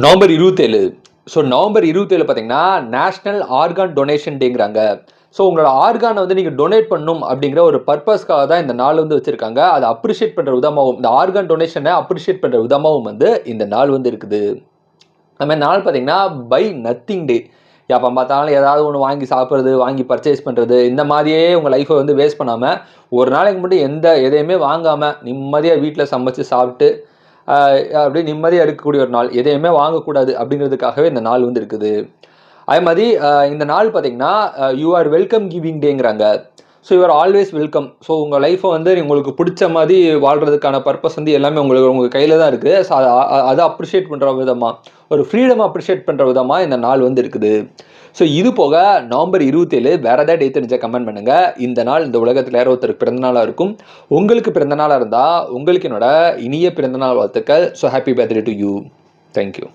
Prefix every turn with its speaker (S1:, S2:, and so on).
S1: November 27. So November 27 பார்த்தீங்கன்னா national argon donation டேங்கிறாங்க. So உங்களோட ஆர்கானை வந்து நீங்கள் டொனேட் பண்ணணும் அப்படிங்கிற ஒரு பர்பஸ்க்காக தான் இந்த நாள் வந்து வச்சுருக்காங்க. அதை அப்ரிஷியேட் பண்ணுற விதமாகவும், இந்த ஆர்கான் டொனேஷனை அப்ரிஷியேட் பண்ணுற விதமாகவும் வந்து இந்த நாள் வந்து இருக்குது. அந்த மாதிரி நாள் பார்த்தீங்கன்னா பை நத்திங் டே. எப்போ பார்த்தாலும் ஏதாவது ஒன்று வாங்கி சாப்பிட்றது, வாங்கி பர்ச்சேஸ் பண்ணுறது, இந்த மாதிரியே உங்கள் லைஃப்பை வந்து வேஸ்ட் பண்ணாமல், ஒரு நாளைக்கு மட்டும் எதையுமே வாங்காமல் நிம்மதியாக வீட்டில் சமைச்சு சாப்பிட்டு அப்படியே நிம்மதியாக இருக்கக்கூடிய ஒரு நாள். எதையுமே வாங்கக்கூடாது அப்படிங்கிறதுக்காகவே இந்த நாள் வந்து இருக்குது. அதே மாதிரி இந்த நாள் பார்த்தீங்கன்னா யூ ஆர் வெல்கம் கிவிங் டேங்கிறாங்க. So you are always welcome. So உங்கள் லைஃப்பை வந்து உங்களுக்கு பிடிச்ச மாதிரி வாழ்கிறதுக்கான பர்பஸ் வந்து எல்லாமே உங்கள் கையில் தான் இருக்குது. ஸோ அதை அப்ரிஷியேட் பண்ணுற விதமாக, ஒரு ஃப்ரீடம் அப்ரிஷியேட் பண்ணுற விதமாக இந்த நாள் வந்து இருக்குது. ஸோ இது போக நவம்பர் 27 வேறு ஏதாவது டேட் தெரிஞ்சால் கமெண்ட் பண்ணுங்கள். இந்த நாள் இந்த உலகத்தில் யாரோ ஒருத்தருக்கு பிறந்தநாளாக இருக்கும். உங்களுக்கு பிறந்தநாளாக இருந்தால் உங்களுக்கு என்னோட இனிய பிறந்தநாள் வாழ்த்துக்கள். So happy birthday to you. Thank you.